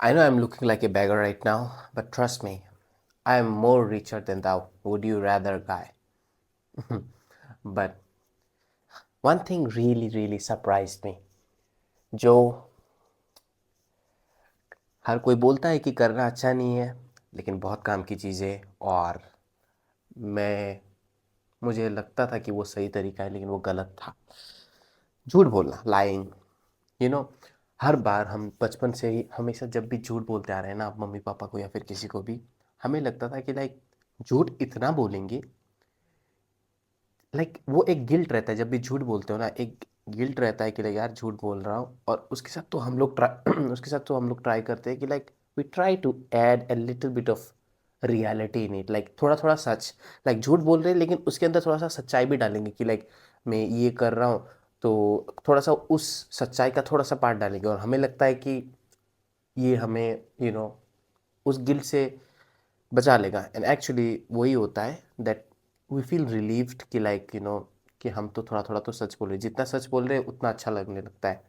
I know I'm looking like a beggar right now, but trust me, I am more richer than thou would you rather guy. But one thing really surprised me, जो हर कोई बोलता है कि करना अच्छा नहीं है, लेकिन बहुत काम की चीज़ें और मैं मुझे लगता था कि वो सही तरीका है लेकिन वो गलत था। झूठ बोलना, लाइंग, यू नो हर बार हम बचपन से ही हमेशा जब भी झूठ बोलते आ रहे हैं ना, मम्मी पापा को या फिर किसी को भी, हमें लगता था कि लाइक झूठ इतना बोलेंगे, वो एक गिल्ट रहता है जब भी झूठ बोलते हो ना, एक गिल्ट रहता है कि लाइक यार झूठ बोल रहा हूँ। और उसके साथ तो हम लोग ट्राई उसके साथ तो हम लोग ट्राई करते हैं कि like we try to add a little bit of reality in it, like थोड़ा थोड़ा सच। लाइक झूठ बोल रहे हैं लेकिन उसके अंदर थोड़ा सा सच्चाई भी डालेंगे कि लाइक मैं ये कर रहा हूँ, तो थोड़ा सा उस सच्चाई का थोड़ा सा पार्ट डालेंगे और हमें लगता है कि ये हमें उस गिल्ट से बचा लेगा। एंड एक्चुअली वही होता है दैट वी फील रिलीव्ड कि लाइक कि हम तो थोड़ा थोड़ा तो सच बोल रहे हैं, जितना सच बोल रहे हैं उतना अच्छा लगने लगता है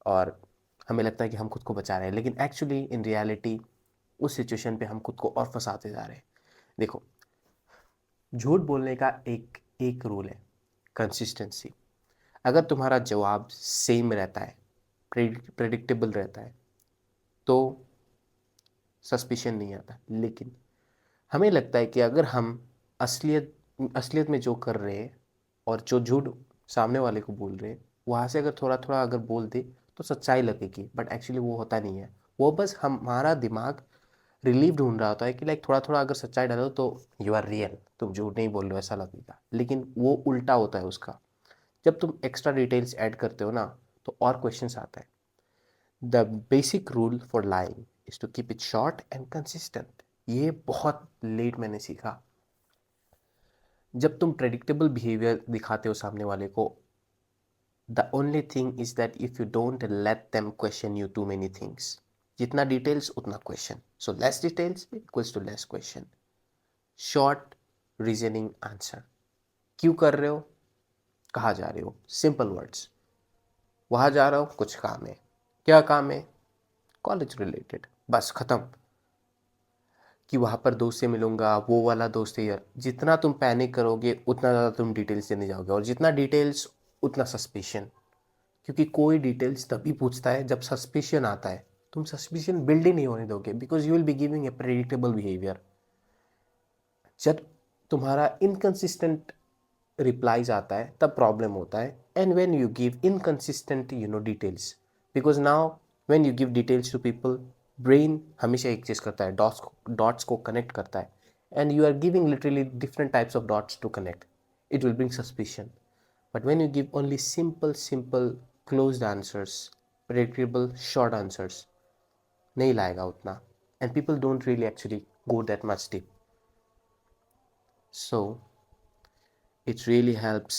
और हमें लगता है कि हम खुद को बचा रहे हैं, लेकिन एक्चुअली इन रियलिटी उस सिचुएशन पे हम खुद को और फंसाते जा रहे हैं। देखो, झूठ बोलने का एक एक रूल है, कंसिस्टेंसी। अगर तुम्हारा जवाब सेम रहता है, प्रेडिक्टेबल रहता है, तो सस्पिशन नहीं आता। लेकिन हमें लगता है कि अगर हम असलियत असलियत में जो कर रहे हैं और जो झूठ सामने वाले को बोल रहे हैं, वहाँ से अगर थोड़ा थोड़ा अगर बोल दे तो सच्चाई लगेगी, बट एक्चुअली वो होता नहीं है। वो बस हमारा दिमाग रिलीफ ढूंढ रहा होता है कि लाइक थोड़ा थोड़ा अगर सच्चाई डालो तो यू आर रियल, तुम झूठ नहीं बोल रहे हो ऐसा लगेगा, लेकिन वो उल्टा होता है उसका। जब तुम एक्स्ट्रा डिटेल्स ऐड करते हो ना, तो और क्वेश्चंस आता है। The basic rule for lying is to keep it short and consistent. ये बहुत लेट मैंने सीखा। जब तुम प्रेडिक्टेबल बिहेवियर दिखाते हो सामने वाले को, the only thing is that if you don't let them question you too many things. जितना डिटेल्स उतना question, so less details equals to less question. Short reasoning answer. क्यों कर रहे हो, कहाँ जा रहे हो, सिंपल वर्ड्स। वहाँ जा रहा हो, कुछ काम है। क्या काम है, कॉलेज रिलेटेड, बस खत्म। कि वहाँ पर दोस्त से मिलूंगा, वो वाला दोस्त है यार। जितना तुम पैनिक करोगे उतना ज़्यादा तुम डिटेल्स देने जाओगे, और जितना डिटेल्स उतना सस्पिशन। क्योंकि कोई डिटेल्स तभी पूछता है जब सस्पिशन आता है। तुम सस्पिशन बिल्ड ही नहीं होने दोगे, because you will be giving a predictable behaviour. जब तुम्हारा इनकंसिस्टेंट रिप्लाईज आता है तब प्रॉब्लम होता है। And when you give inconsistent details, because now when you give details to people, brain हमेशा एक चीज़ करता है, डॉट्स को कनेक्ट करता है। And you are giving literally different types of dots to connect, it will bring suspicion. But when you give only simple closed answers, predictable short answers, नहीं लाएगा उतना। And people don't really actually go that much deep. So it really helps.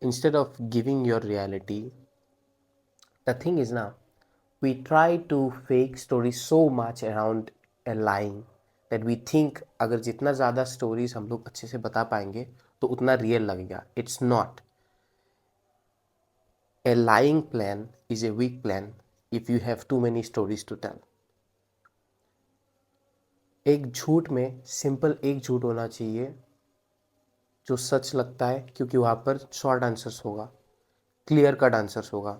Instead of giving your reality, the thing is now we try to fake stories so much around a lying that we think अगर जितना ज़्यादा stories हम लोग अच्छे से बता पाएंगे तो उतना रियल लगेगा। It's not. A lying plan is a weak plan if you have too many stories to tell. एक झूठ में सिंपल एक झूठ होना चाहिए जो सच लगता है, क्योंकि वहाँ पर शॉर्ट आंसर्स होगा, क्लियर कट आंसर्स होगा।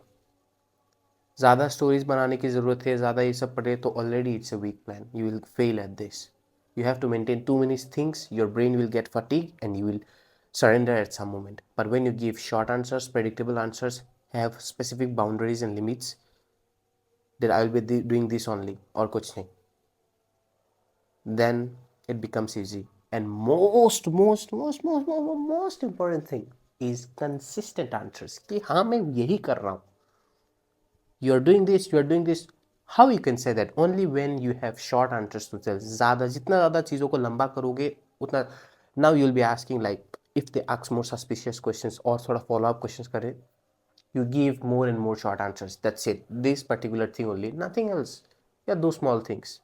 ज़्यादा स्टोरीज बनाने की ज़रूरत है, ज़्यादा ये सब पढ़े तो already it's a weak plan, you will fail at this. You have to maintain too many things, your brain will get fatigued and you will surrender at some moment. But when you give short answers, predictable answers, have specific boundaries and limits, that I will be doing this only और कुछ नहीं, then it becomes easy. And most important thing is consistent answers कि हाँ मैं यही कर रहा हूँ, you are doing this, you are doing this. How you can say that? Only when you have short answers to tell. ज़्यादा जितना ज़्यादा चीज़ों को लंबा करोगे उतना, now you'll be asking like if they ask more suspicious questions और थोड़ा follow up questions करें, you give more and more short answers. That's it. This particular thing only, nothing else. Yeah, those small things,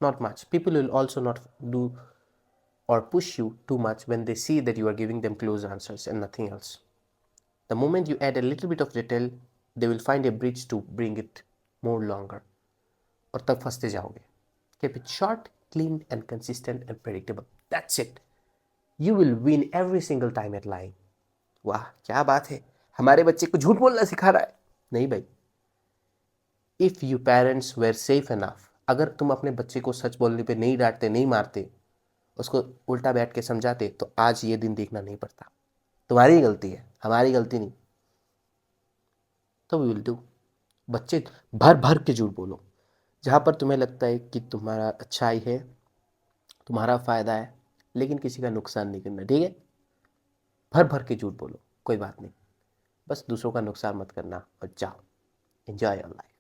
not much. People will also not do or push you too much when they see that you are giving them close answers and nothing else. The moment you add a little bit of detail, they will find a bridge to bring it more longer. और तब फंसते जाओगे। Keep it short, clean and consistent and predictable, that's it. You will win every single time at lying. वाह क्या बात है, हमारे बच्चे को झूठ बोलना सिखा रहा है। नहीं भाई, if you parents were safe enough, अगर तुम अपने बच्चे को सच बोलने पे नहीं डांटते, नहीं मारते, उसको उल्टा बैठ के समझाते, तो आज ये दिन देखना नहीं पड़ता। तुम्हारी गलती है, हमारी गलती नहीं। तो वी विल डू। बच्चे भर भर के झूठ बोलो, जहाँ पर तुम्हें लगता है कि तुम्हारा अच्छाई है, तुम्हारा फायदा है, लेकिन किसी का नुकसान नहीं करना, ठीक है। भर भर के झूठ बोलो, कोई बात नहीं, बस दूसरों का नुकसान मत करना और जाओ, एंजॉय योर लाइफ।